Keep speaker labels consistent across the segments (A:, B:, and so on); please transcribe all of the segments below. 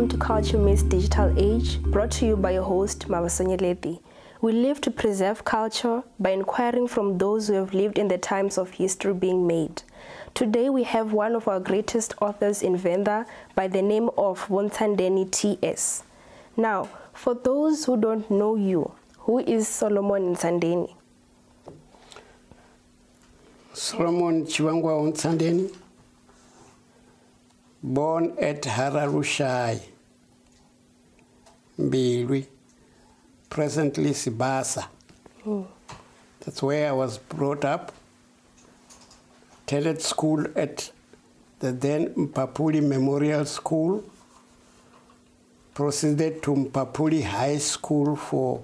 A: Welcome to Culture Meets Digital Age, brought to you by your host, Mabaso Nyeleti. We live to preserve culture by inquiring from those who have lived in the times of history being made. Today we have one of our greatest authors in Venda by the name of Ntsandeni TS. Now, for those who don't know you, who is Solomon Ntsandeni?
B: Solomon Tshivhangwaho Ntsandeni, born at Hararushayi, Mbilwi, presently Sibasa. That's where I was brought up. Attended school at the then Mphaphuli Memorial School. Proceeded to Mphaphuli High School for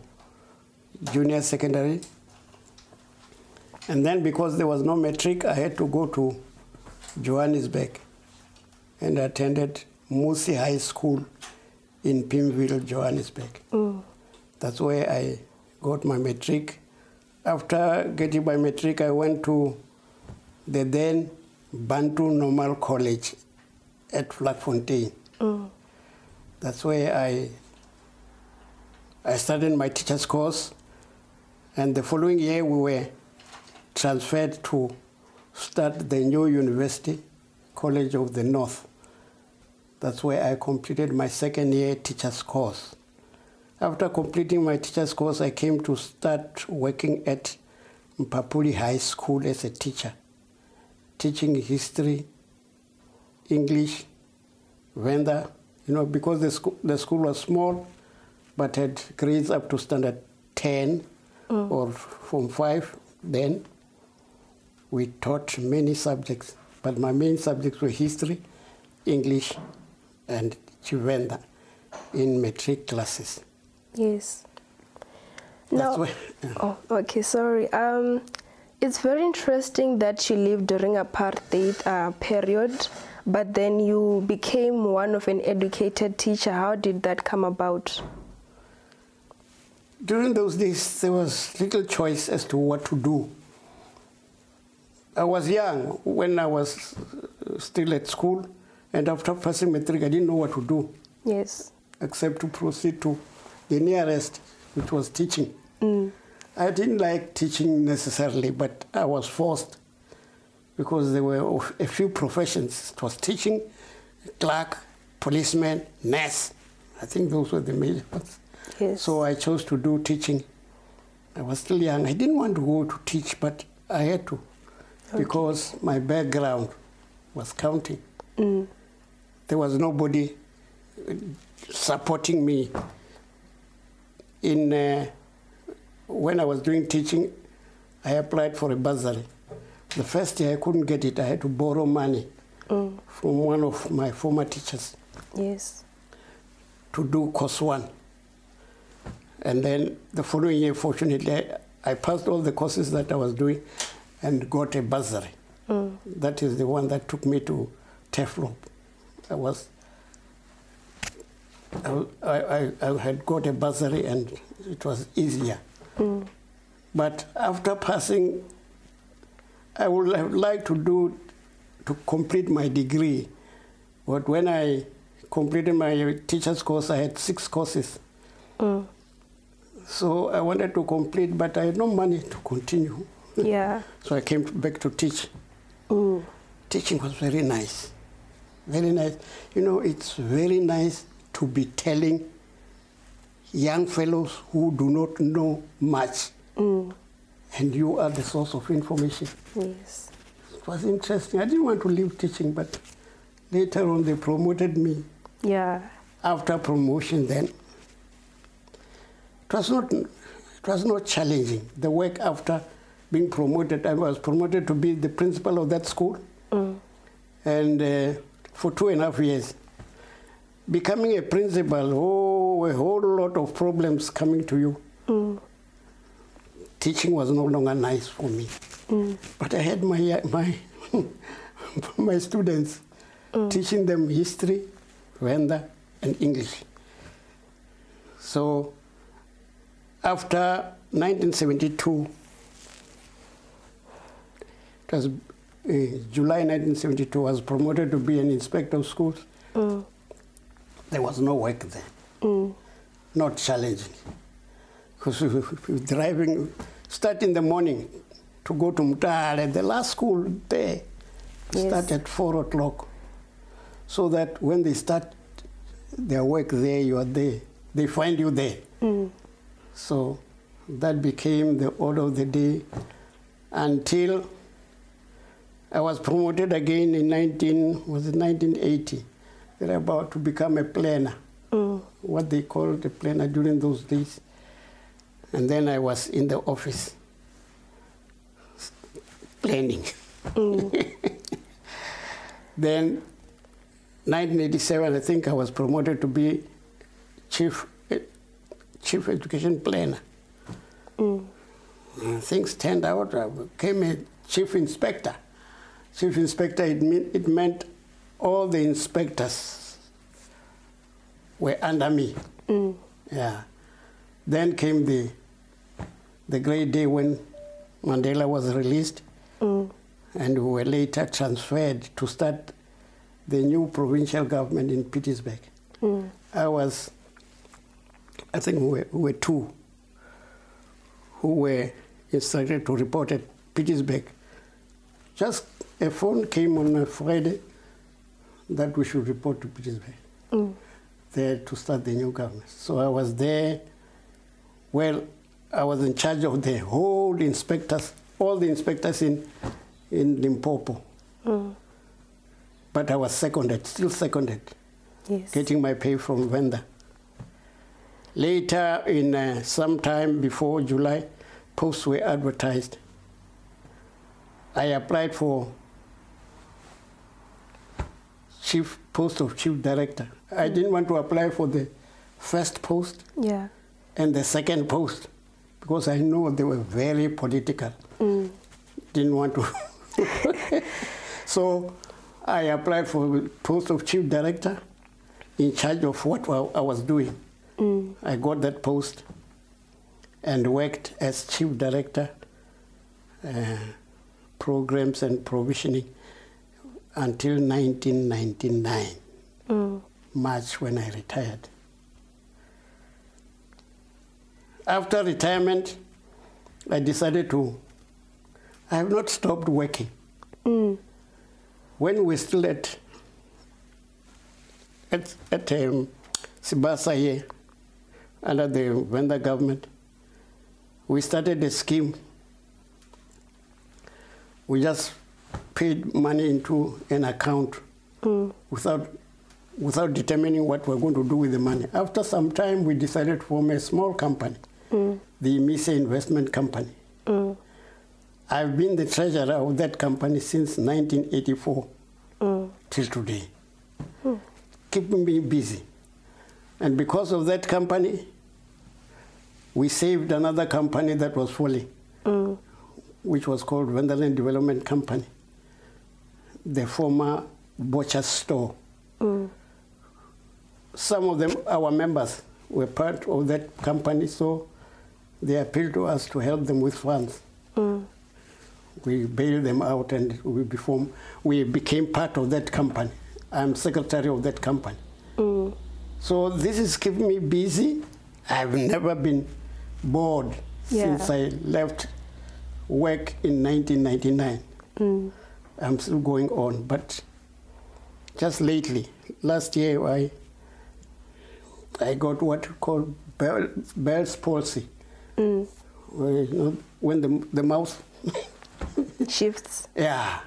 B: junior secondary. And then because there was no matric, I had to go to Johannesburg and attended Musi High School in Pimville, Johannesburg. That's where I got my matric. After getting my matric, I went to the then Bantu Normal College at Vlakfontein. That's where I started my teacher's course. And the following year, we were transferred to start the new university, College of the North. That's where I completed my second year teacher's course. After completing my teacher's course, I came to start working at Mphaphuli High School as a teacher, teaching history, English, Venda, because the school was small, but had grades up to standard 10 or Form 5 then. We taught many subjects, but my main subjects were history, English, and Tshivenda in matric classes.
A: Yes. Now, oh, okay, sorry. It's very interesting that you lived during apartheid period, but then you became one of an educated teacher. How did that come about?
B: During those days, there was little choice as to what to do. I was young when I was still at school, and after passing matric, I didn't know what to do.
A: Yes.
B: Except to proceed to the nearest, which was teaching. I didn't like teaching necessarily, but I was forced because there were a few professions. It was teaching, clerk, policeman, nurse. I think those were the major ones.
A: Yes.
B: So I chose to do teaching. I was still young. I didn't want to go to teach, but I had to because my background was counting. There was nobody supporting me. When I was doing teaching, I applied for a bursary. The first year I couldn't get it. I had to borrow money from one of my former teachers.
A: Yes.
B: To do course 1. And then the following year, fortunately, I passed all the courses that I was doing and got a bursary. That is the one that took me to Teflon. I had got a bursary and it was easier. But after passing, I would have liked to complete my degree. But when I completed my teacher's course, I had 6 courses. So I wanted to complete, but I had no money to continue.
A: Yeah.
B: So I came back to teach. Teaching was very nice. Very nice. It's very nice to be telling young fellows who do not know much, and you are the source of information.
A: Yes.
B: It was interesting. I didn't want to leave teaching, but later on they promoted me.
A: Yeah.
B: After promotion then, it was not challenging. The work after being promoted, I was promoted to be the principal of that school. And for 2.5 years. Becoming a principal, a whole lot of problems coming to you. Teaching was no longer nice for me. But I had my students, teaching them history, Venda, and English. So after 1972, it was July 1972, I was promoted to be an inspector of schools. there was no work there. Not challenging. Because we were driving, start in the morning to go to Mtale, the last school there, start at 4 o'clock. So that when they start their work there, you are there. They find you there. So that became the order of the day until I was promoted again in 1980. They're about to become a planner, what they called a planner during those days. And then I was in the office planning. Then 1987, I think I was promoted to be chief education planner. Things turned out, I became a chief inspector. Chief inspector, it meant all the inspectors were under me. Yeah. Then came the great day when Mandela was released, and we were later transferred to start the new provincial government in Pietersburg. I think we were two who were instructed to report at Pietersburg. Just a phone came on a Friday that we should report to Pietersburg there to start the new government. So I was there. Well, I was in charge of the whole inspectors, all the inspectors in Limpopo. But I was seconded, still seconded, getting my pay from vendor. Later, in sometime before July, posts were advertised. I applied for post of chief director. I didn't want to apply for the first post and the second post because I know they were very political. Didn't want to. So I applied for the post of chief director in charge of what I was doing. I got that post and worked as chief director, programs and provisioning until 1999, March, when I retired. After retirement, I decided I have not stopped working. When we were still at Sibasa here, under the Vhavenda government, we started a scheme. We just paid money into an account without determining what we're going to do with the money. After some time, we decided to form a small company, the Mise Investment Company. I've been the treasurer of that company since 1984 till today, keeping me busy. And because of that company, we saved another company that was falling, which was called Venda Development Company, the former butcher's store. Some of them, our members, were part of that company, so they appealed to us to help them with funds. We bailed them out and we became part of that company. I'm secretary of that company. So this is keeping me busy. I've never been bored since I left work in 1999. I'm still going on, but just lately, last year, I got what you call Bell's palsy. Where, when the mouth
A: shifts.
B: Yeah.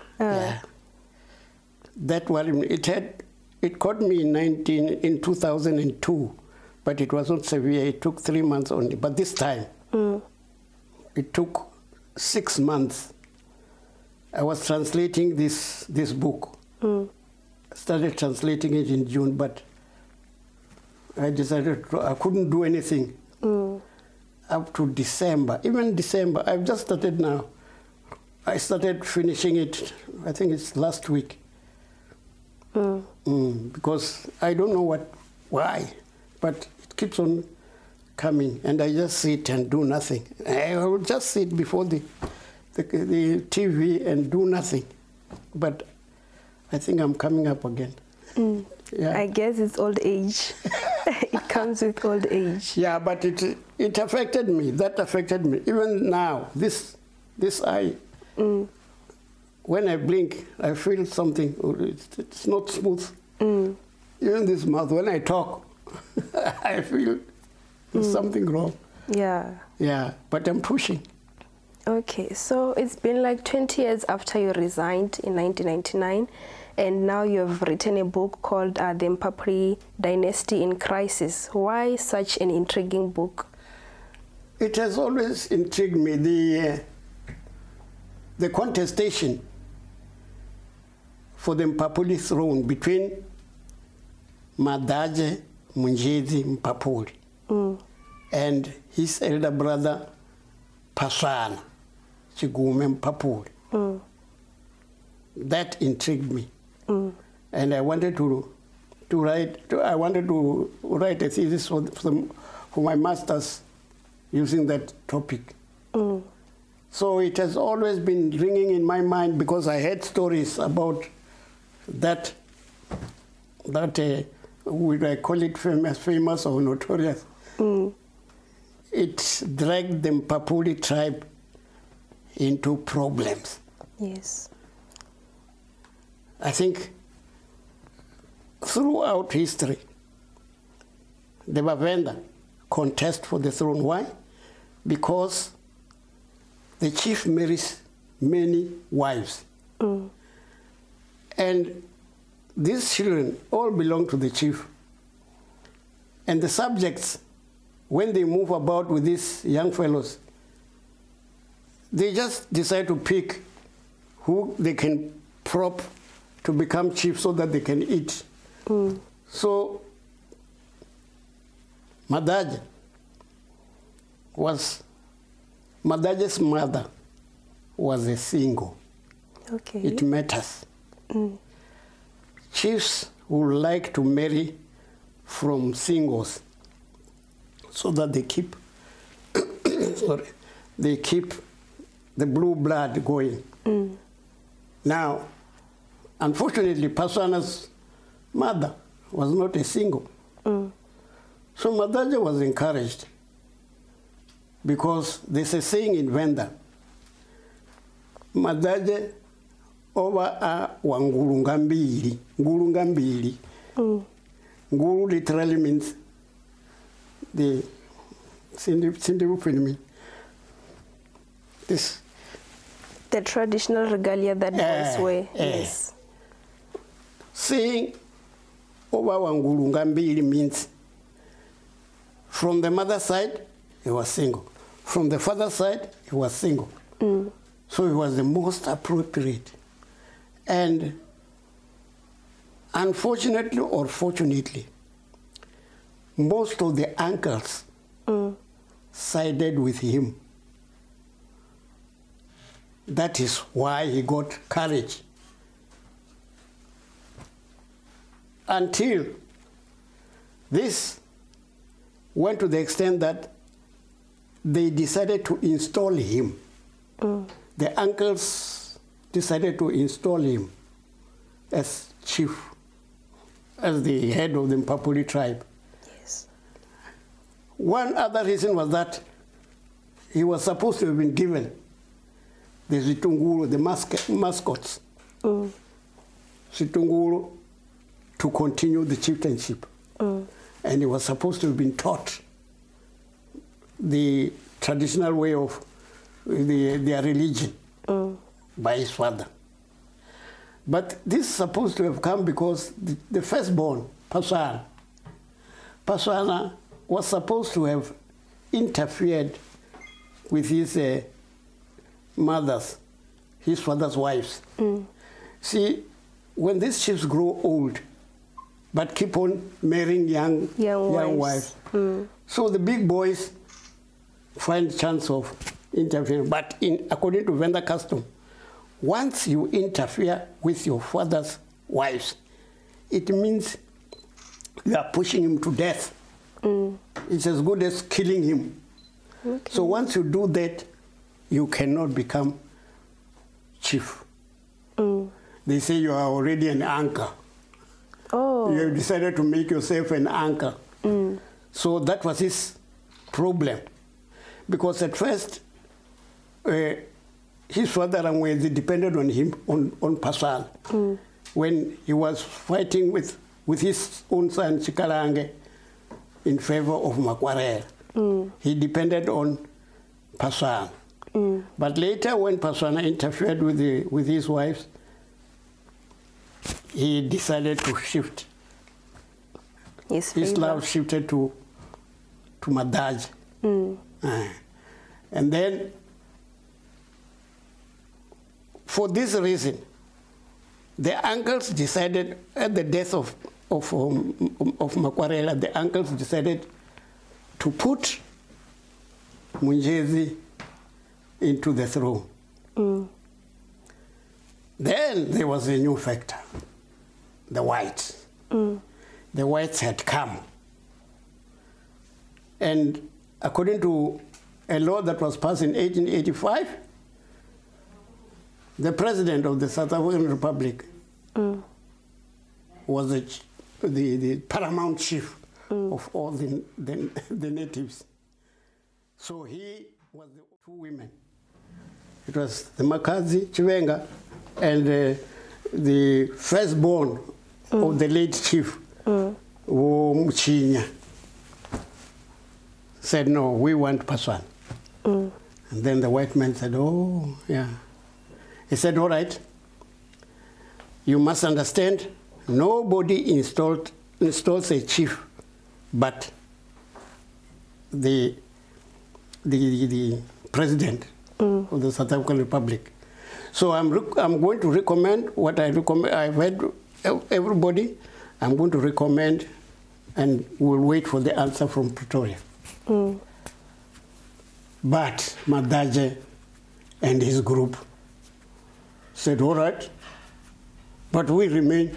B: That one, it caught me in 2002, but it was not severe. It took 3 months only. But this time, it took 6 months. I was translating this book. I started translating it in June, but I decided I couldn't do anything up to December. Even December, I've just started now. I started finishing it, I think it's last week. Because I don't know why, but it keeps on coming, and I just sit and do nothing. I will just sit before the TV and do nothing. But I think I'm coming up again. Yeah.
A: I guess it's old age. It comes with old age.
B: Yeah, but it affected me. That affected me. Even now, this eye, when I blink, I feel something. It's not smooth. Even this mouth, when I talk, I feel there's something wrong.
A: Yeah.
B: Yeah, but I'm pushing.
A: Okay, so it's been like 20 years after you resigned in 1999, and now you have written a book called The Mphaphuli Dynasty in Crisis. Why such an intriguing book?
B: It has always intrigued me, the contestation for the Mphaphuli throne between Madaje Munjezi Mphaphuli and his elder brother Pasana Chigume Mphaphuli. That intrigued me, and I wanted to write. I wanted to write a thesis for my masters using that topic. So it has always been ringing in my mind because I heard stories about that. Would I call it famous or notorious? It dragged the Mphaphuli tribe into problems.
A: Yes.
B: I think throughout history, the Vhavenda contest for the throne. Why? Because the chief marries many wives. And these children all belong to the chief. And the subjects, when they move about with these young fellows, they just decide to pick who they can prop to become chief so that they can eat. So Madaje's mother was a single.
A: Okay.
B: It matters. Chiefs would like to marry from singles so that they keep they keep the blue blood going. Now, unfortunately, Pasana's mother was not a single. So Madaje was encouraged because there's a saying in Venda, Madaje over a wangulungambili. Ngulungambili. Ngulu literally means the this.
A: The traditional regalia that boys wear. Yes.
B: Saying over wangulungambili means from the mother's side, he was single. From the father's side, he was single. So he was the most appropriate. And unfortunately or fortunately, most of the uncles sided with him. That is why he got courage. Until this went to the extent that they decided to install him. The uncles decided to install him as chief, as the head of the Mphaphuli tribe.
A: Yes.
B: One other reason was that he was supposed to have been given the Zitungulu, the mascots, Zitungulu, to continue the chieftainship. And he was supposed to have been taught the traditional way of their religion by his father. But this is supposed to have come because the firstborn, Pasana was supposed to have interfered with his his father's wives. See, when these chiefs grow old, but keep on marrying young wives, so the big boys find chance of interfering. But according to Venda custom, once you interfere with your father's wives, it means you are pushing him to death. It's as good as killing him. Okay. So once you do that, you cannot become chief. They say you are already an anchor.
A: Oh.
B: You have decided to make yourself an uncle. So that was his problem. Because at first, his father Ramwezi depended on him, on Pasal, when he was fighting with his own son Chikalange in favor of Makwarela. He depended on Pasal. But later, when Paswana interfered with his wives, he decided to shift. His love shifted to Madaj. And then, for this reason, the uncles decided, at the death of Makwarela, the uncles decided to put Munjezi into the throne. Then there was a new factor, the whites. The whites had come. And according to a law that was passed in 1885, the president of the South African Republic was the paramount chief of all the natives. So he was the two women. It was the Makazi, Tshivhanga, and the firstborn of the late chief, Mchinya, said, no, we want Paswan. And then the white man said, oh, yeah. He said, all right, you must understand, nobody installs a chief but the president of the South African Republic. So I'm going to recommend what I recommend. I've heard everybody. I'm going to recommend, and we'll wait for the answer from Pretoria. But Madaje and his group said, all right, but we remain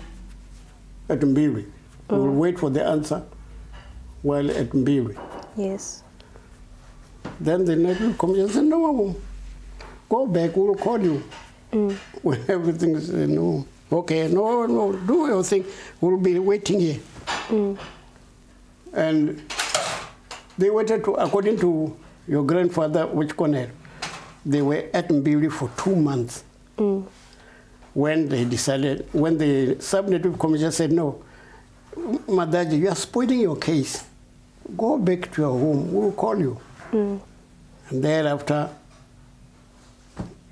B: at Mbiri. We'll wait for the answer while at Mbiri.
A: Yes.
B: Then the native commission said, no, go back, we'll call you. When everything is, no, okay, no, do your thing, we'll be waiting here. And they waited, according to your grandfather, which Cornell, they were at Mbiri for 2 months. When they decided, when the sub-native commission said, no, Madaji, you are spoiling your case. Go back to your home, we'll call you. And thereafter,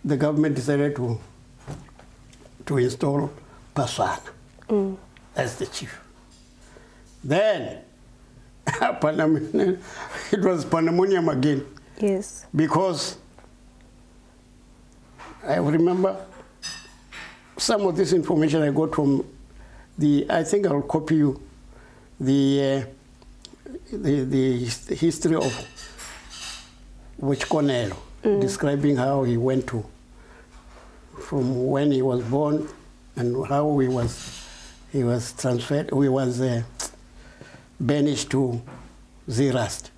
B: the government decided to install Paswan as the chief. Then, it was pandemonium again.
A: Yes.
B: Because I remember some of this information I got from I think I'll copy you, the history of which Cornell, describing how he went to, from when he was born and how he was transferred, he was banished to Zerast.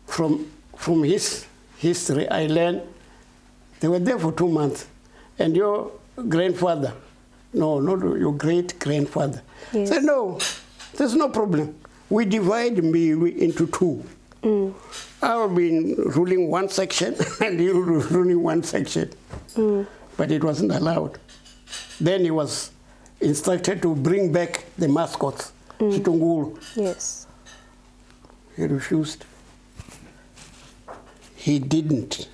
B: From his history, I learned they were there for 2 months, and your grandfather, no, not your great-grandfather, said, no, there's no problem. We divide me into 2. I'll be ruling one section, and you'll be ruling one section. But it wasn't allowed. Then he was instructed to bring back the mascots, Chitungulu.
A: Yes.
B: He refused. He didn't.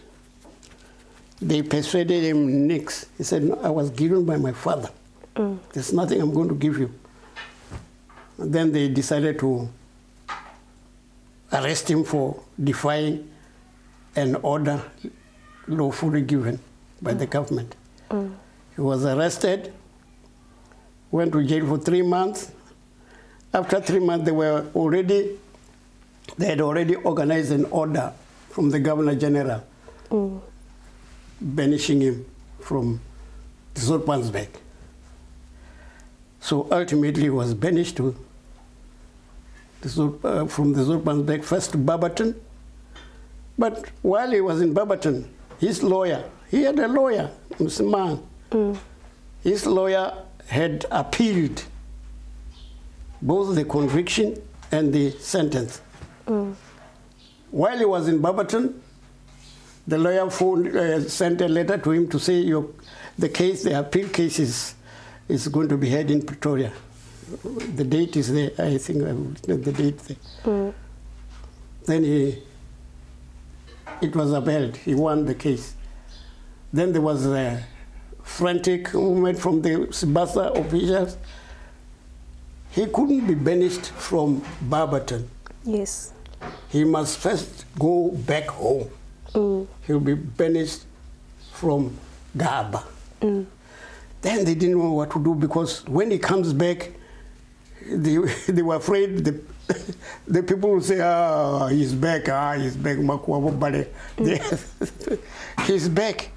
B: They persuaded him next. He said, no, I was given by my father. There's nothing I'm going to give you. And then they decided to arrest him for defying an order lawfully given by the government. He was arrested, went to jail for 3 months. After 3 months, they had already organized an order from the Governor General banishing him from the Zolpansberg. So ultimately he was banished to from the Zolpansberg, first to Barberton. But while he was in Barberton, his lawyer, he had a lawyer, Mr. Man. His lawyer had appealed both the conviction and the sentence. While he was in Barberton, the lawyer sent a letter to him to say the appeal case is going to be heard in Pretoria. The date is there, I think the date there. Then it was upheld. He won the case. Then there was a frantic movement from the Sibasa officials. He couldn't be banished from Barberton.
A: Yes.
B: He must first go back home. He'll be banished from Gaba. Then they didn't know what to do, because when he comes back, they were afraid the people will say, he's back, he's back.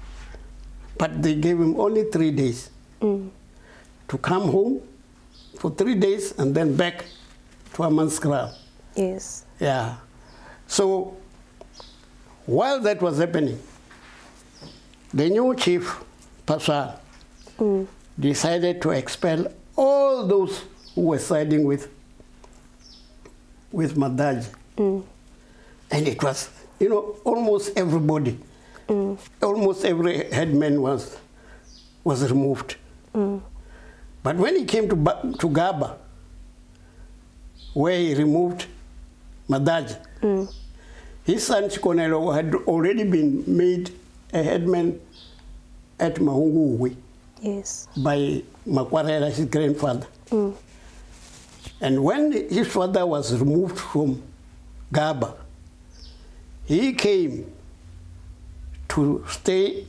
B: But they gave him only 3 days to come home for 3 days and then back to Amanskraal.
A: Yes.
B: Yeah. So while that was happening, the new chief, Pasha, decided to expel all those who were siding with Madaji. And it was, almost everybody, almost every headman was removed. But when he came to Gaba, where he removed Madaji, his son Chikonelo had already been made a headman at Mahunguwe.
A: Yes.
B: By Makwarela, his grandfather. And when his father was removed from Gaba, he came to stay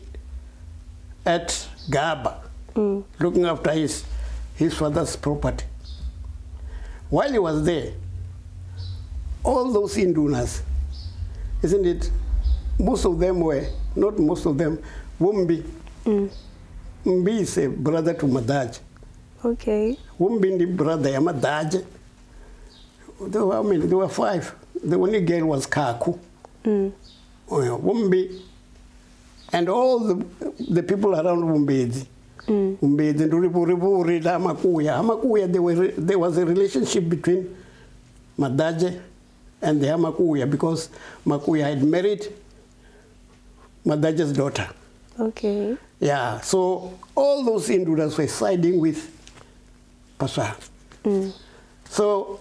B: at Gaba, looking after his father's property. While he was there, all those Indunas, isn't it? Most of them were, not most of them, Wumbi. Mbi is a brother to Madaji.
A: Okay.
B: Wumbi the brother, Madaji. There were 5. The only girl was Kaku. Wumbi. And all the people around Wumbezi. Wumbezi, Hamakuya, there was a relationship between Madaji and the Hamakuya, because Makuya had married Madaji's daughter.
A: Okay.
B: Yeah, so all those Induras were siding with Pasha. So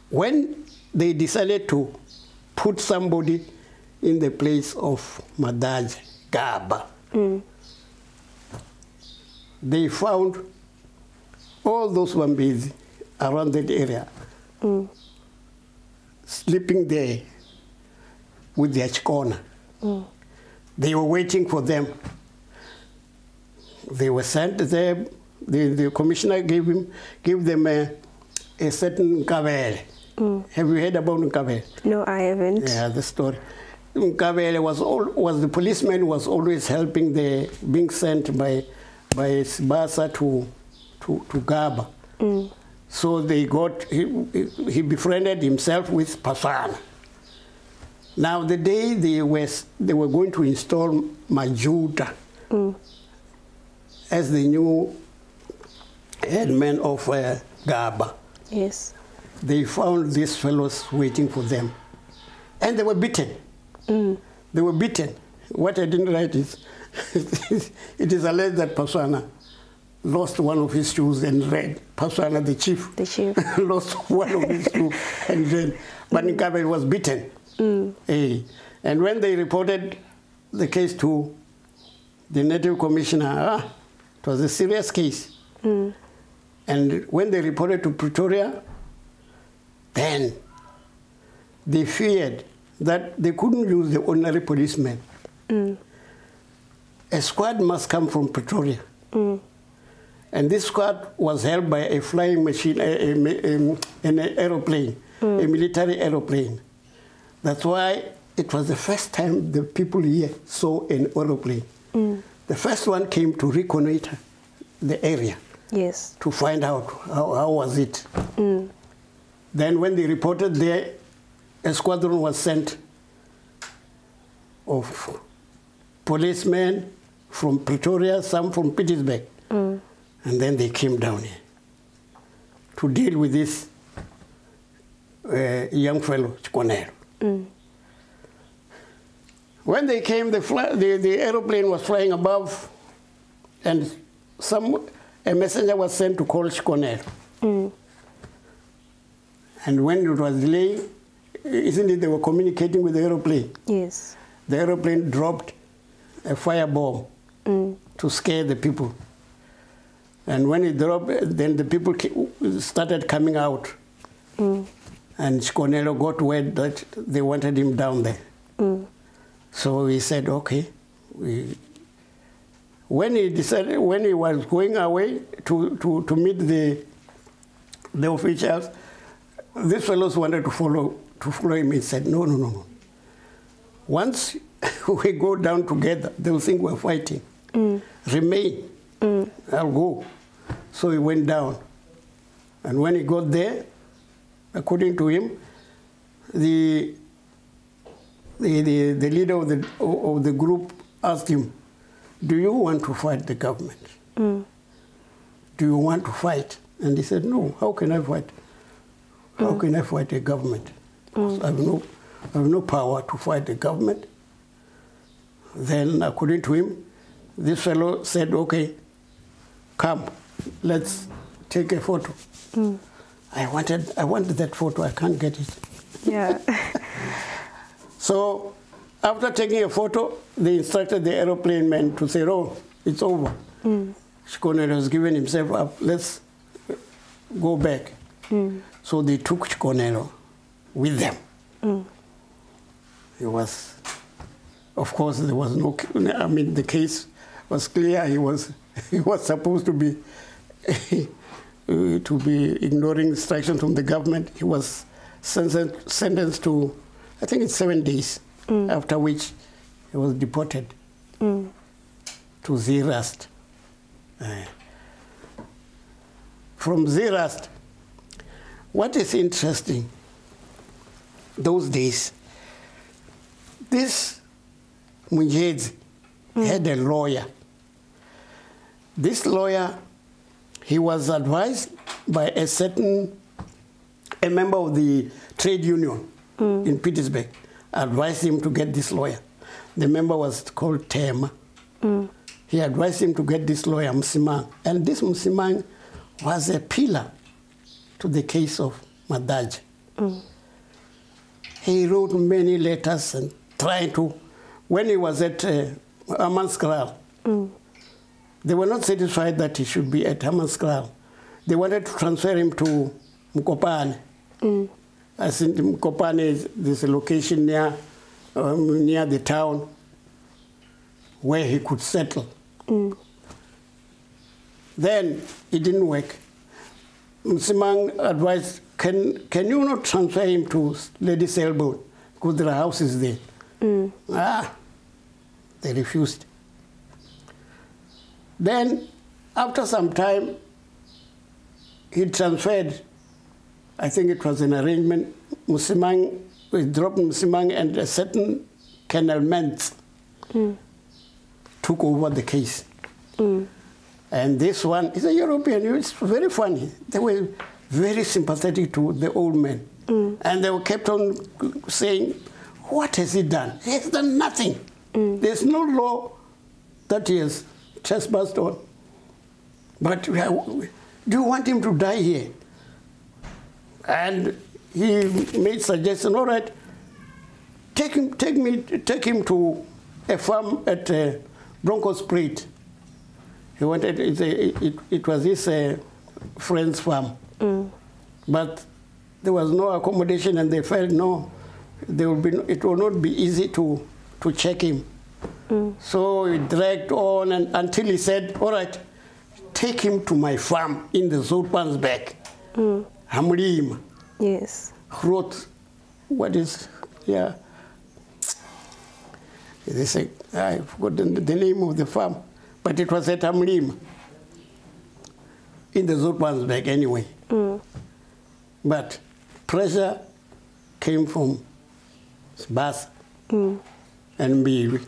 B: when they decided to put somebody in the place of Madaji, Gaba, they found all those Wambezi around that area sleeping there with their chikona. They were waiting for them. They were sent there. The commissioner gave them a certain Nkabele. Have you heard about Nkabele?
A: No, I haven't.
B: Yeah, the story. Nkabele was the policeman who was always helping being sent by Sibasa to Gaba. So he befriended himself with Pasana. Now the day they were going to install Majuda as the new headman of Gaba. Yes. They found these fellows waiting for them. And they were beaten. They were beaten. What I didn't write is, it is alleged that Pasana lost one of his shoes and ran. Pasana, the chief, lost one of his shoes and ran. But Nkabele was beaten. And when they reported the case to the native commissioner, it was a serious case. And when they reported to Pretoria, then they feared that they couldn't use the ordinary policemen. A squad must come from Pretoria. And this squad was held by a flying machine, an aeroplane, a military aeroplane. That's why it was the first time the people here saw an aeroplane. The first one came to reconnoiter the area. Yes. To find out how was it. Then when they reported there, a squadron was sent of policemen from Pretoria, some from Pietersburg. And then they came down here to deal with this a young fellow, Chikonelo. When they came, the aeroplane was flying above, and a messenger was sent to call Chikonelo. And when it was delayed, isn't it they were communicating with the aeroplane? Yes. The aeroplane dropped a firebomb to scare the people. And when it dropped, then the people started coming out. And Chikonelo got word that they wanted him down there. So he said, okay. When he was going away to meet the officials, these fellows wanted to follow him. He said, no. Once we go down together, they'll think we're fighting. Remain. I'll go. So he went down. And when he got there, according to him, the leader of the group asked him, do you want to fight the government? Do you want to fight? And he said, no, how can I fight? How can I fight a government? I have no power to fight the government. Then, according to him, this fellow said, okay, come, let's take a photo. I wanted that photo, I can't get it. Yeah. So, after taking a photo, they instructed the aeroplane man to say, oh, it's over. Chikonelo has given himself up, let's go back. So they took Chikonelo with them. He was, of course, there was no, I mean, the case was clear. He was supposed to be ignoring instructions from the government. He was sentenced to, I think it's 7 days, after which he was deported to Zeerast. From Zeerast, what is interesting, those days, this Munjezi had a lawyer. This lawyer, he was advised by a member of the trade union in Petersburg, advised him to get this lawyer. The member was called Tema. He advised him to get this lawyer, Msimang. And this Msimang was a pillar to the case of Madaj. He wrote many letters and tried to, when he was at Amanskral, they were not satisfied that he should be at Amanskral. They wanted to transfer him to Mkopane. I think Mkopane is a location near the town where he could settle. Then it didn't work. Msimang advised, can you not transfer him to Lady Selbone? Because there are houses there. They refused. Then, after some time, he transferred, I think it was an arrangement, Msimang, we dropped Msimang and a certain Colonel Mentz took over the case. And this one is a European. It's very funny. They were very sympathetic to the old man. And they kept on saying, what has he done? He has done nothing. There's no law that he has trespassed on. But do you want him to die here? And he made suggestion, all right, take him to a farm at Bronkhorstspruit. He wanted, it was his friend's farm. But there was no accommodation, and they felt, no, it will not be easy to check him. So he dragged on until he said, all right, take him to my farm in the Zoutpansberg. Hamlim. Yes. Wrote, what is, yeah. They say, I forgot the name of the farm, but it was at Hamlim, in the Zoutpansberg anyway. But pressure came from Sibasa and Mbili.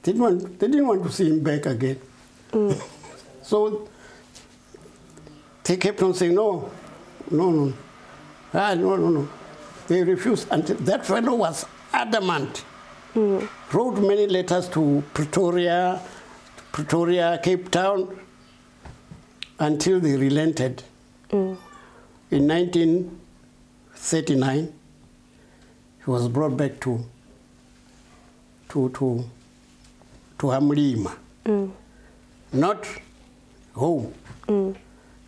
B: They didn't want to see him back again. So they kept on saying, no, No. They refused. And that fellow was adamant. Wrote many letters to Pretoria, Cape Town, until they relented. In 1939, he was brought back to Hamlima, not home.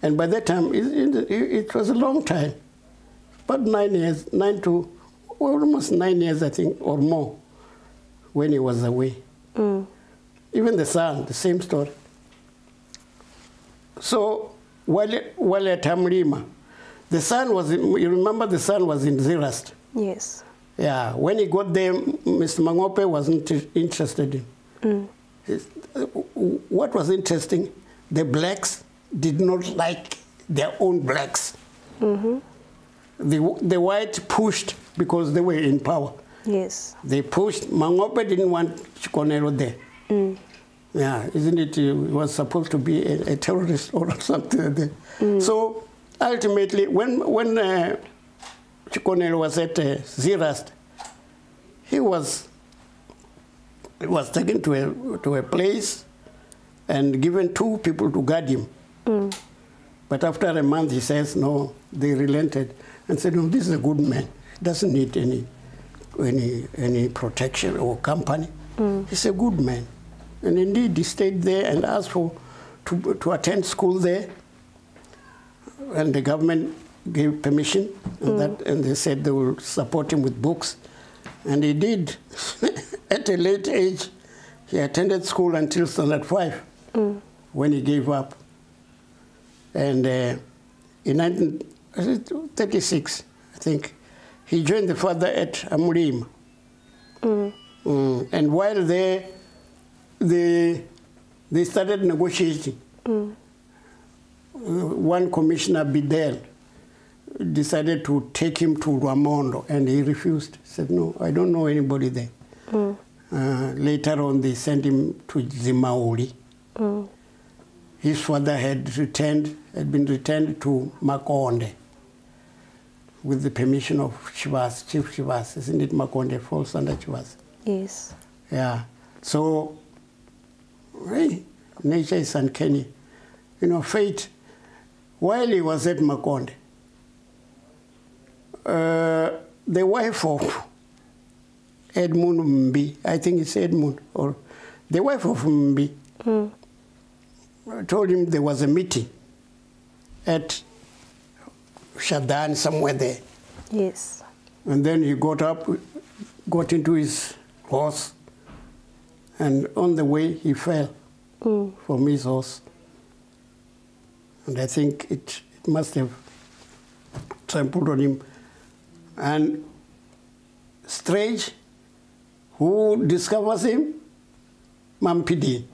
B: And by that time, it was a long time, about 9 years, almost 9 years, I think, or more, when he was away. Even the son, the same story. So while at Hamlima, the son was, you remember the son was in Zerast.
A: Yes.
B: Yeah, when he got there, Mr. Mangope wasn't interested in. What was interesting, the blacks did not like their own blacks. The white pushed because they were in power. Yes. They pushed. Mangope didn't want Chikonelo there. Yeah, isn't it? He was supposed to be a terrorist or something like that. So ultimately, when Chikonelo was at Zerast, he was taken to a place and given 2 people to guard him. But after a month, he says, no, they relented and said, no, this is a good man. He doesn't need any protection or company. He's a good man. And indeed, he stayed there and asked to attend school there. And the government gave permission, and they said they will support him with books. And he did. At a late age, he attended school until standard 5, when he gave up. And in 1936, I think, he joined the father at Amurim. And while there, they started negotiating. One commissioner, Bidel, decided to take him to Rwamondo, and he refused. He said, no, I don't know anybody there. Later on, they sent him to Zimauli. His father had been returned to Makonde with the permission of Chivas, Chief Chivas. Isn't it Makonde falls under Chivas? Yes. Yeah. So, hey, nature is uncanny. You know, fate, while he was at Makonde, the wife of Edmund Mbi, I think it's Edmund, or the wife of Mbi, told him there was a meeting at Shadan, somewhere there. Yes. And then he got up, got into his horse, and on the way he fell from his horse. And I think it must have trampled on him. And strange, who discovers him? Mampidin.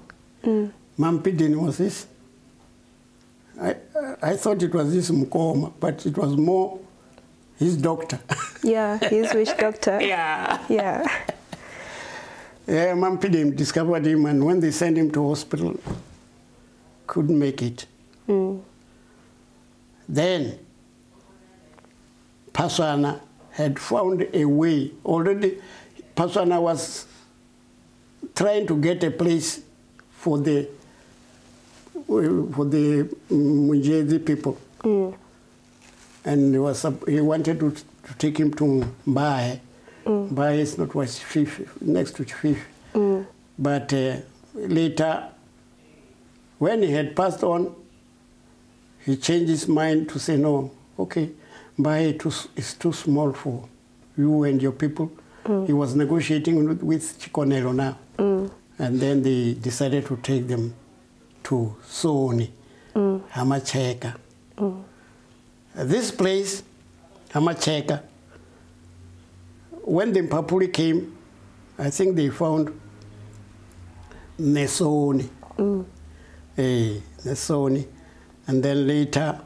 B: Mampidin was this. I thought it was this Mkoma, but it was more his doctor.
A: Yeah, his witch doctor.
B: Yeah.
A: Yeah.
B: Yeah, Mampidin discovered him, and when they sent him to hospital, couldn't make it. Then Paswana had found a way. Already, Paswana was trying to get a place for the Mujezi people. And he wanted to take him to Mbaye. Mbaye is not West Fifth, next to Fifth. But later, when he had passed on, he changed his mind to say, no, okay, Mbaye is too small for you and your people. He was negotiating with Chikonelo now. And then they decided to take them to Soni, Hamacheka. This place, Hamacheka, when the Mphaphuli came, I think they found Nesoni. Nesoni. And then later,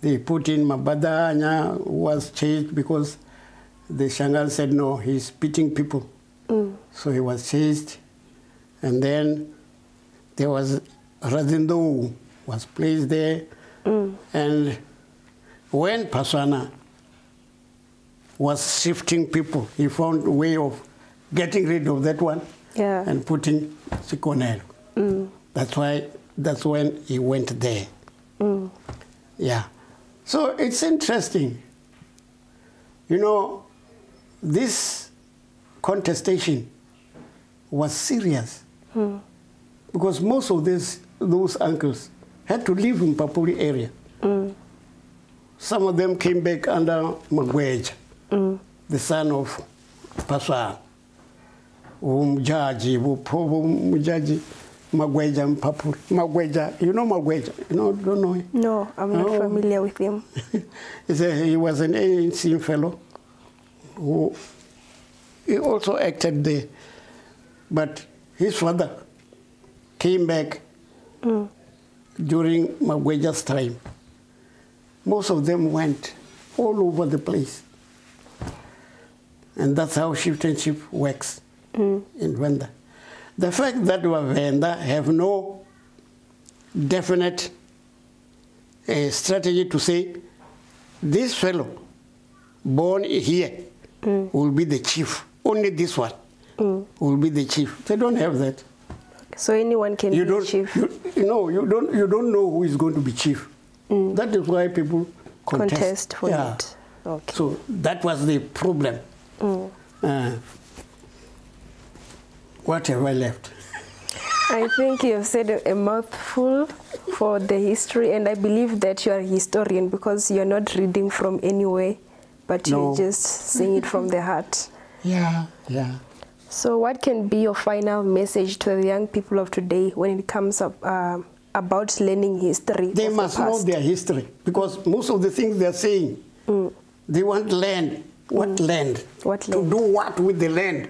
B: they put in Mabadanya, who was chased because the Shangal said, no, he's beating people. So he was chased. And then there was Razindo was placed there. And when Paswana was shifting people. He found a way of getting rid of that one and putting Sikonelo. That's when he went there. Yeah. So it's interesting. You know, this contestation was serious because most of those uncles had to live in Mphaphuli area. Some of them came back under Magweja, the son of Paswa, Jaji, Magweja, Mphaphuli. Magweja, you know Magweja? You know, don't know him?
A: No, I'm not familiar with him.
B: He was an ANC fellow who he also acted there. But his father came back during Magweja's time. Most of them went all over the place. And that's how chieftainship works in Vhavenda. The fact that Vhavenda have no definite strategy to say, this fellow born here will be the chief. Only this one will be the chief. They don't have that.
A: So anyone can be chief?
B: You don't know who is going to be chief. That is why people contest
A: for it. Okay.
B: So that was the problem. What have I left?
A: I think you have said a mouthful for the history, and I believe that you are a historian because you're not reading from anywhere, but you're just saying it from the heart.
B: Yeah.
A: So what can be your final message to the young people of today when it comes up about learning history?
B: They must know their history, because most of the things they're saying, they want land. What land?
A: What land?
B: To do what with the land?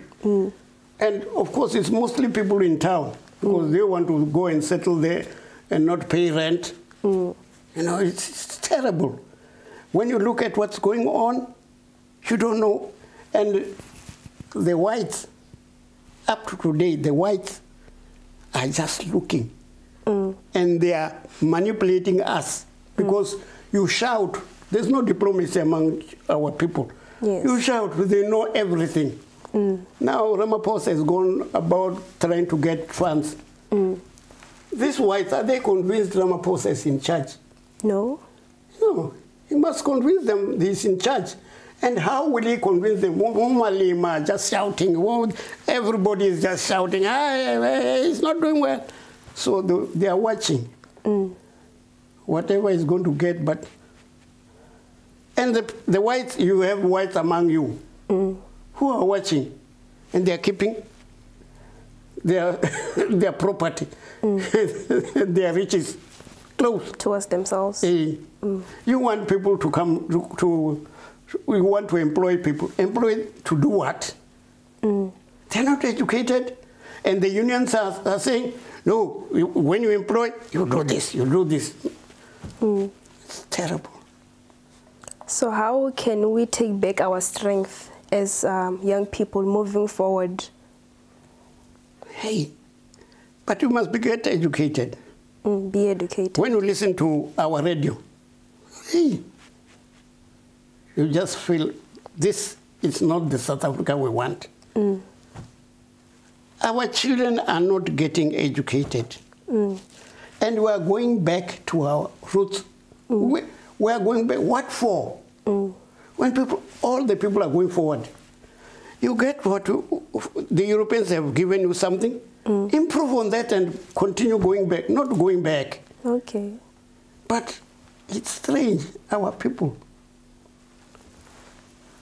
B: And of course, it's mostly people in town, because they want to go and settle there and not pay rent. You know, it's terrible. When you look at what's going on, you don't know. And the whites, up to today, the whites are just looking. And they are manipulating us, because you shout. There's no diplomacy among our people.
A: Yes.
B: You shout, they know everything. Now Ramaphosa has gone about trying to get funds. These whites, are they convinced Ramaphosa is in charge?
A: No.
B: No, he must convince them he's in charge. And how will he convince them? Just shouting. Everybody is just shouting. He's not doing well. So they are watching. Whatever is going to get, but... And the whites, you have whites among you who are watching, and they are keeping their property, their riches close
A: towards themselves.
B: You want people to come we want to employ people. Employ to do what? They're not educated, and the unions are saying, no, when you employ, you do this, you do this. It's terrible.
A: So how can we take back our strength as young people moving forward?
B: Hey, but you must get educated.
A: Be educated.
B: When you listen to our radio, hey, you just feel this is not the South Africa we want. Our children are not getting educated. And we are going back to our roots. We are going back. What for? When all the people are going forward, you get what the Europeans have given you something. Improve on that and continue going back, not going back.
A: Okay.
B: But it's strange, our people.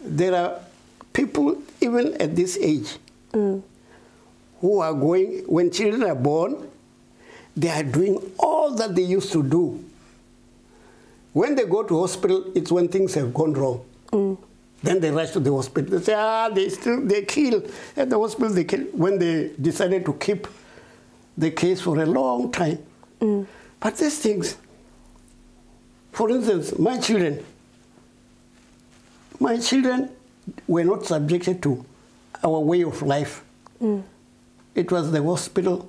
B: There are people, even at this age, who are going, when children are born, they are doing all that they used to do. When they go to hospital, it's when things have gone wrong. Then they rush to the hospital. They say, they kill. At the hospital, they kill. When they decided to keep the case for a long time. But these things, for instance, my children were not subjected to our way of life. It was the hospital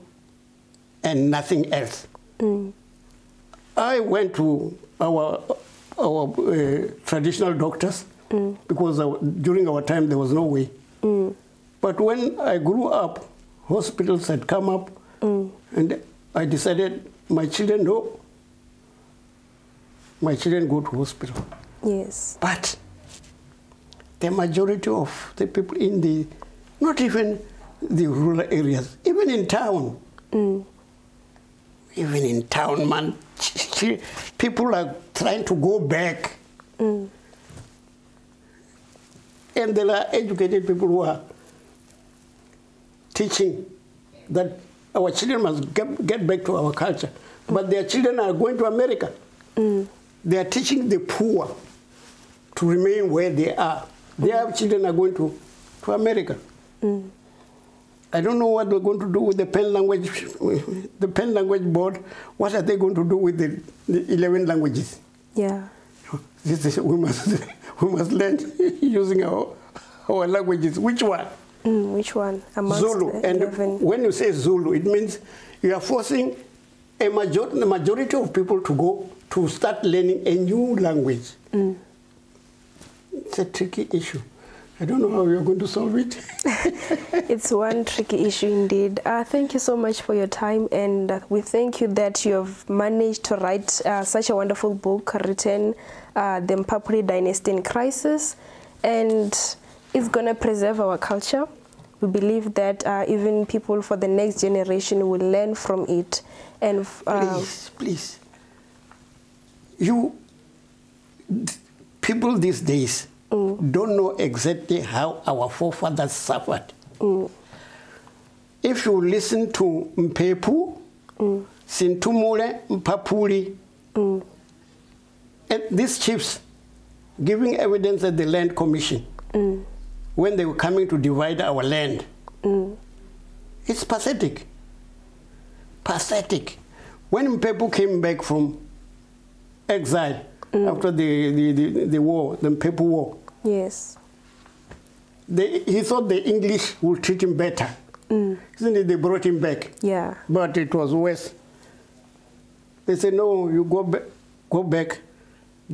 B: and nothing else. I went to our traditional doctors because during our time there was no way. But when I grew up, hospitals had come up, and I decided my children go to hospital.
A: Yes.
B: But the majority of the people in the, not even the rural areas, even in town, man, people are trying to go back. And there are educated people who are teaching that our children must get back to our culture. But their children are going to America. They are teaching the poor to remain where they are. Their children are going to America. I don't know what they're going to do with the Pen Language Board. What are they going to do with the 11 languages?
A: Yeah.
B: We must learn using our languages. Which one?
A: Which one? Amongst
B: Zulu. And when you say Zulu, it means you are forcing the majority of people to start learning a new language. It's a tricky issue. I don't know how you're going to solve it.
A: It's one tricky issue indeed. Thank you so much for your time, and we thank you that you have managed to write such a wonderful book written, The Mphaphuli Dynasty in Crisis, and it's going to preserve our culture. We believe that even people for the next generation will learn from it. And
B: please, people these days don't know exactly how our forefathers suffered. If you listen to Mpepu, Sintumule, Mphaphuli, and these chiefs giving evidence at the Land Commission, when they were coming to divide our land, it's pathetic. Pathetic. When Mpepu came back from exile, after the war, the Mphaphuli War.
A: Yes.
B: He thought the English would treat him better. Isn't it? They brought him back.
A: Yeah.
B: But it was worse. They said, no, you go back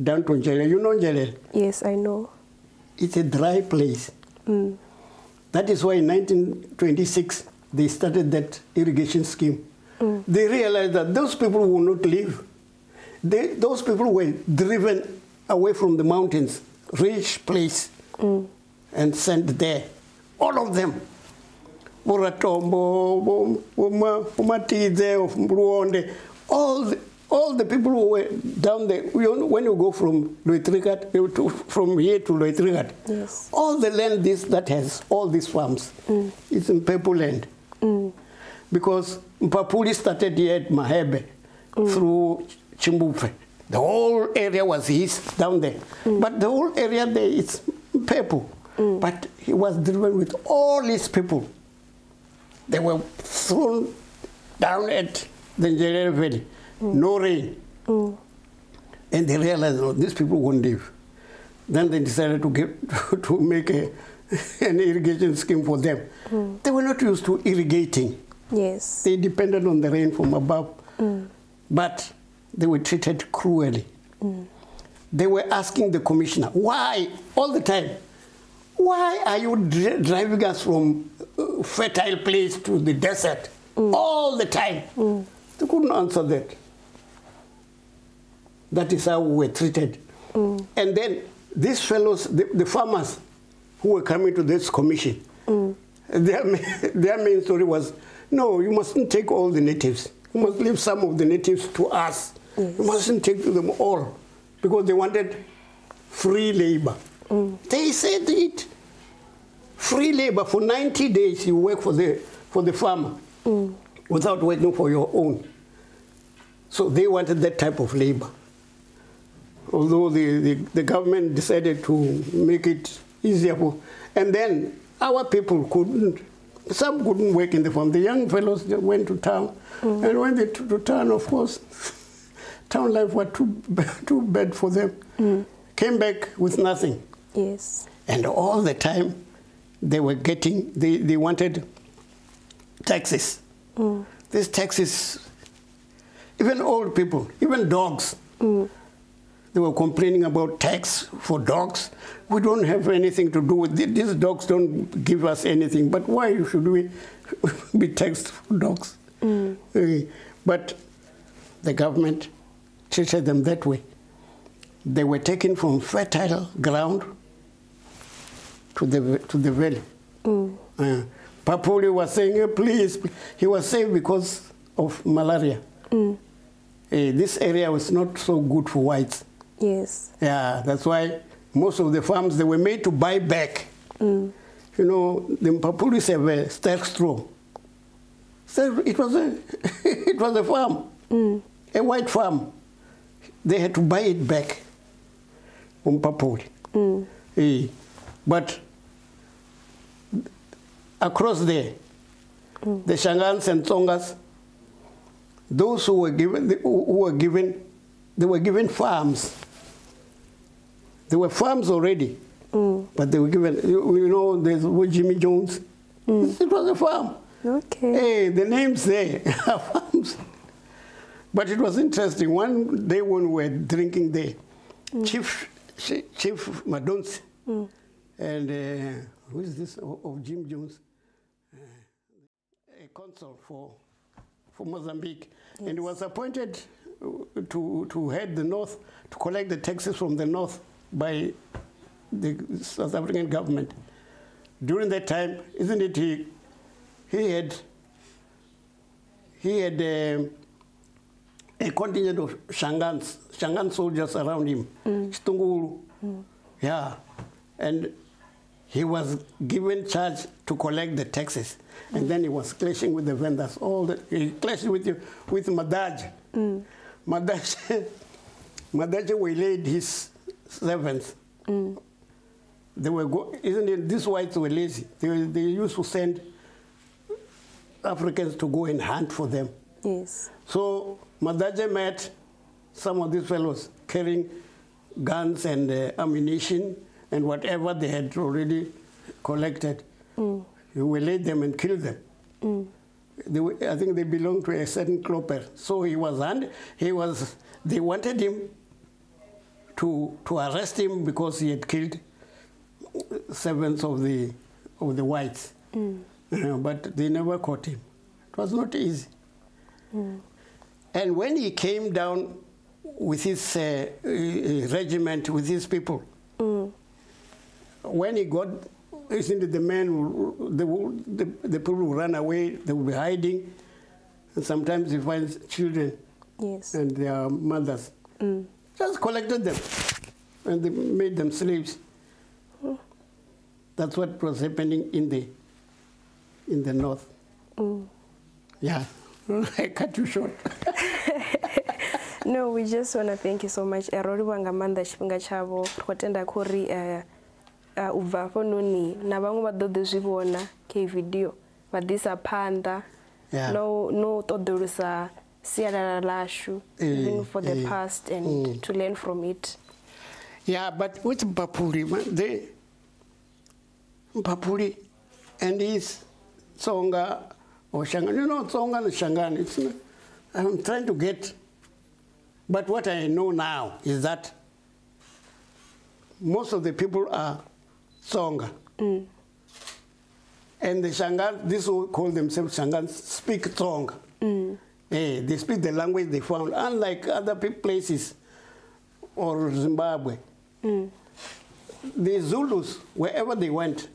B: down to Njelel. You know Njelel?
A: Yes, I know.
B: It's a dry place. That is why in 1926, they started that irrigation scheme. They realized that those people will not live. Those people were driven away from the mountains, rich place, and sent there. All of them. Boratombo, Umatide, all the people who were down there. When you go from Loitrigat, from here to Loitrigat,
A: yes,
B: all the land that has all these farms, it's in Mphaphuli land. Because Mphaphuli started here at Mahebe through Chimbupfe. The whole area was his down there. But the whole area there is Mphaphuli. But he was driven with all his people. They were thrown down at the Njelel Valley. No rain. And they realized, oh, these people won't live. Then they decided to make an irrigation scheme for them. They were not used to irrigating.
A: Yes.
B: They depended on the rain from above. But they were treated cruelly. They were asking the commissioner, why, all the time, why are you driving us from fertile place to the desert all the time? They couldn't answer that. That is how we were treated. And then these fellows, the farmers who were coming to this commission, their main story was, no, you mustn't take all the natives. You must leave some of the natives to us. Yes. You mustn't take them all. Because they wanted free labor. They said it. Free labor for 90 days you work for the farmer without working for your own. So they wanted that type of labor. Although the government decided to make it easier for, and then our people some couldn't work in the farm. The young fellows went to town, and when they took to town, of course, town life was too bad for them. Came back with nothing.
A: Yes.
B: And all the time, they were getting, they wanted taxes. These taxes, even old people, even dogs, They were complaining about tax for dogs. We don't have anything to do with it. These dogs don't give us anything. But why should we be taxed for dogs? But the government treated them that way. They were taken from fertile ground to the valley. Mphaphuli was saying, please, he was saved because of malaria. This area was not so good for whites.
A: Yes.
B: Yeah, that's why most of the farms, they were made to buy back. You know, the Mphapulis have a stark straw. So it was a farm, a white farm. They had to buy it back from Mphaphuli. But across there, the Shangans and Tsongas, those who were given, they were given farms. There were farms already, but they were given, you know, there's Jimmy Jones. It was a farm.
A: Okay.
B: Hey, the names there are farms. But it was interesting. One day when we were drinking there, Chief Madons and who is this of Jim Jones? A consul for Mozambique. Yes. And he was appointed to head the north, to collect the taxes from the north by the South African government. During that time, isn't it, he had a contingent of Shangan soldiers around him, Stungulu. Yeah, and he was given charge to collect the taxes, and then he was clashing with the vendors. He clashed with Madaj. Madaj waylaid his servants. They were isn't it? These whites were lazy. They used to send Africans to go and hunt for them.
A: Yes.
B: So Madaje met some of these fellows carrying guns and ammunition and whatever they had already collected. He waylaid them and killed them. I think they belonged to a certain clopper. So they wanted him to arrest him because he had killed servants of the whites. But they never caught him. It was not easy. And when he came down with his regiment, with his people, when he got, the men, the people who ran away, they would be hiding, and sometimes he finds children and their mothers. Just collected them, and they made them slaves. That's what was happening in the north. Yeah, I cut you short.
A: No, we just want to thank you so much. Erori wangamanda chipinga chavo kwatenda kuri ubva fononi na vamwe vadodo zvivona ke video vadisa panda no todolusa sialala lashu even for the past and to learn from it.
B: Yeah, but with Mphaphuli, Mphaphuli and his Tsonga or Shangan, you know, Tsonga and Shangan, I'm trying to get, but what I know now is that most of the people are Tsonga. And the Shangan, these who call themselves Shangans, speak Tsonga. They speak the language they found, unlike other places or Zimbabwe. The Zulus, wherever they went,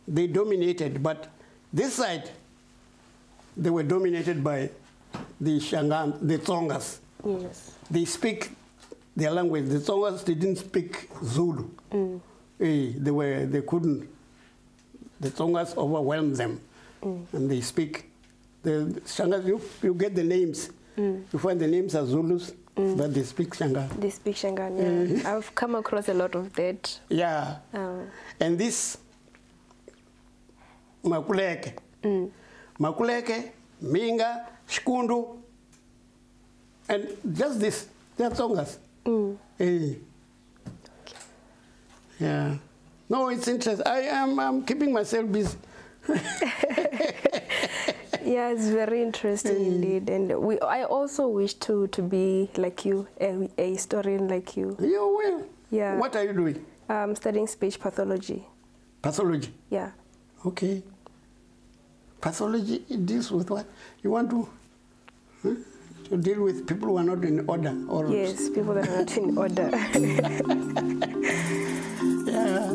B: they dominated, but this side, they were dominated by the Shangan, the Tsongas.
A: Yes.
B: They speak their language. The Tsongas didn't speak Zulu. They couldn't. The Tsongas overwhelmed them, and they speak. The Shangas, you get the names. You find the names are Zulus, but they speak Shangan. They speak
A: Shangan, yeah. I've come across a lot of that.
B: Yeah. And this Makuleke, Minga, Shkundu, and just this, they're Tsongas. Yeah. No, it's interesting. I'm keeping myself busy.
A: Yeah, it's very interesting indeed. And I also wish to be like you, a historian like you.
B: You will?
A: Yeah.
B: What are you doing?
A: Studying speech pathology.
B: Pathology?
A: Yeah.
B: Okay. Pathology, it deals with what? You want to deal with people who are not in order? Or
A: yes, people that are not in order.
B: Yeah.